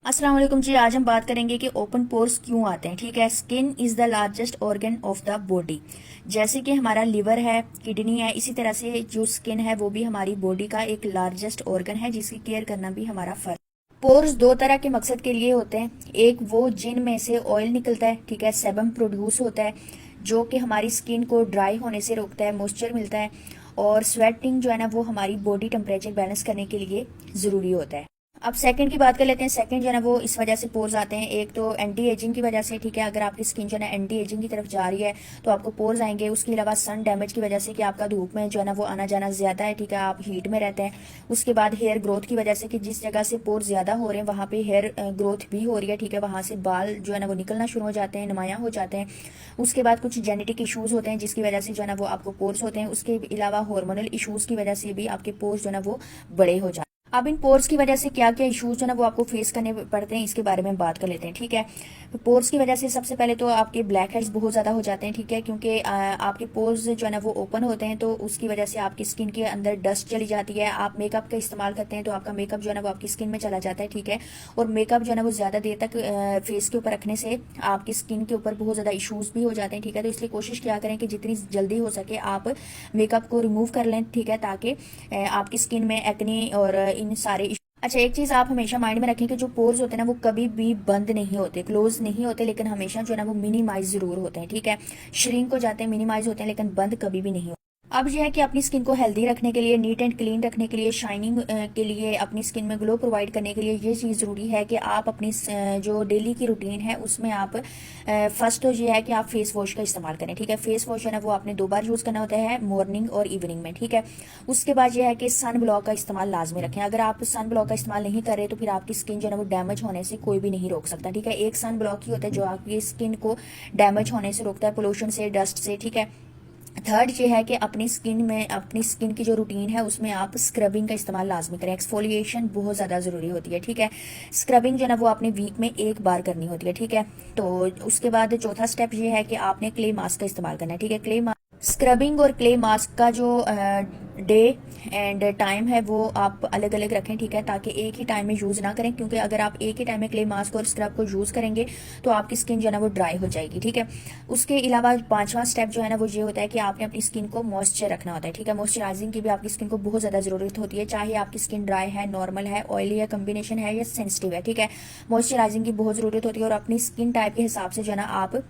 अस्सलाम वालेकुम जी। आज हम बात करेंगे कि ओपन पोर्स क्यों आते हैं। ठीक है, skin is the largest organ of the body. जैसे कि हमारा लिवर है, किडनी है, इसी तरह से जो स्किन है वो भी हमारी बॉडी का एक लार्जेस्ट ऑर्गन है जिसकी केयर करना भी हमारा फर्ज। पोर्स दो तरह के मकसद के लिए होते हैं। एक वो जिनमें से ऑयल निकलता है, ठीक है, सेबम प्रोड्यूस होता है जो कि हमारी स्किन को ड्राई होने से रोकता है, मॉइस्चर मिलता है। और स्वेटिंग जो है ना वो हमारी बॉडी टेम्परेचर बैलेंस करने के लिए ज़रूरी होता है। अब सेकंड की बात कर लेते हैं। सेकंड जो है ना वो इस वजह से पोर्स आते हैं। एक तो एंटी एजिंग की वजह से, ठीक है, अगर आपकी स्किन जो है ना एंटी एजिंग की तरफ जा रही है तो आपको पोर्स आएंगे। उसके अलावा सन डैमेज की वजह से कि आपका धूप में जो है ना वो आना जाना ज्यादा है, ठीक है, आप हीट में रहते हैं। उसके बाद हेयर ग्रोथ की वजह से कि जिस जगह से पोर्स ज्यादा हो रहे हैं वहां पे हेयर ग्रोथ भी हो रही है, ठीक है, वहां से बाल जो है ना वो निकलना शुरू हो जाते हैं, नुमाया हो जाते हैं। उसके बाद कुछ जेनेटिक इशूज होते हैं जिसकी वजह से जो है ना वो आपको पोर्स होते हैं। उसके अलावा हार्मोनल इशूज की वजह से भी आपके पोर्स जो है ना वो बड़े हो जाते हैं। अब इन पोर्स की वजह से क्या क्या इश्यूज जो ना वो आपको फेस करने पड़ते हैं इसके बारे में बात कर लेते हैं। ठीक है, पोर्स की वजह से सबसे पहले तो आपके ब्लैक हेड्स बहुत ज्यादा हो जाते हैं, ठीक है, क्योंकि आपके पोर्स जो है ना वो ओपन होते हैं तो उसकी वजह से आपकी स्किन के अंदर डस्ट चली जाती है। आप मेकअप का इस्तेमाल करते हैं तो आपका मेकअप जो है ना वो आपकी स्किन में चला जाता है, ठीक है। और मेकअप जो है ना वो ज्यादा देर तक फेस के ऊपर रखने से आपकी स्किन के ऊपर बहुत ज्यादा इशूज भी हो जाते हैं, ठीक है। तो इसलिए कोशिश क्या करें कि जितनी जल्दी हो सके आप मेकअप को रिमूव कर लें, ठीक है, ताकि आपकी स्किन में एक्ने और इन सारे। अच्छा, एक चीज आप हमेशा माइंड में रखें कि जो पोर्स होते हैं ना वो कभी भी बंद नहीं होते, क्लोज नहीं होते, लेकिन हमेशा जो है ना वो मिनिमाइज जरूर होते हैं, ठीक है। श्रिंक हो जाते हैं, मिनिमाइज होते हैं, लेकिन बंद कभी भी नहीं होते। अब यह है कि अपनी स्किन को हेल्दी रखने के लिए, नीट एंड क्लीन रखने के लिए, शाइनिंग के लिए, अपनी स्किन में ग्लो प्रोवाइड करने के लिए ये चीज़ ज़रूरी है कि आप अपनी जो डेली की रूटीन है उसमें आप फर्स्ट तो ये है कि आप फेस वॉश का इस्तेमाल करें, ठीक है। फेस वॉश है ना वो आपने 2 बार यूज़ करना होता है, मॉर्निंग और इवनिंग में, ठीक है। उसके बाद यह है कि सन ब्लॉक का इस्तेमाल लाजमी रखें। अगर आप सन ब्लॉक का इस्तेमाल नहीं कर रहे तो फिर आपकी स्किन जो है ना वो डैमेज होने से कोई भी नहीं रोक सकता, ठीक है। एक सन ब्लॉक ही होता है जो आपकी स्किन को डैमेज होने से रोकता है, पोल्यूशन से, डस्ट से, ठीक है। थर्ड ये है कि अपनी स्किन की जो रूटीन है उसमें आप स्क्रबिंग का इस्तेमाल लाजमी करें। एक्सफोलिएशन बहुत ज़्यादा ज़रूरी होती है, ठीक है। स्क्रबिंग जो है ना वो आपने वीक में 1 बार करनी होती है, ठीक है। तो उसके बाद चौथा स्टेप ये है कि आपने क्ले मास्क का इस्तेमाल करना है, ठीक है। स्क्रबिंग और क्ले मास्क का जो डे एंड टाइम है वो आप अलग अलग रखें, ठीक है, ताकि एक ही टाइम में यूज ना करें, क्योंकि अगर आप एक ही टाइम में क्ले मास्क और स्क्रब को यूज करेंगे तो आपकी स्किन जो है ना वो ड्राई हो जाएगी, ठीक है। उसके अलावा पांचवा स्टेप जो है ना वो ये होता है कि आपने अपनी स्किन को मॉइस्चर रखना होता है, ठीक है। मॉइस्चराइजिंग की भी आपकी स्किन को बहुत ज्यादा जरूरत होती है, चाहे आपकी स्किन ड्राई है, नॉर्मल है, ऑयली है, कम्बिनेशन है या सेंसिटिव है, ठीक है। मॉइस्चराइजिंग की बहुत जरूरत होती है और अपनी स्किन टाइप के हिसाब से जो है ना आप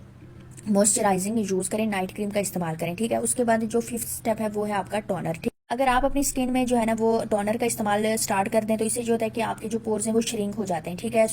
मॉइस्चराइजिंग यूज करें, नाइट क्रीम का इस्तेमाल करें, ठीक है। उसके बाद जो फिफ्थ स्टेप है वो है आपका टोनर, ठीक। अगर आप अपनी स्किन में जो है ना वो टोनर का इस्तेमाल स्टार्ट कर दें तो इससे जो होता है कि आपके जो पोर्स हैं वो श्रिंक हो जाते हैं, ठीक है।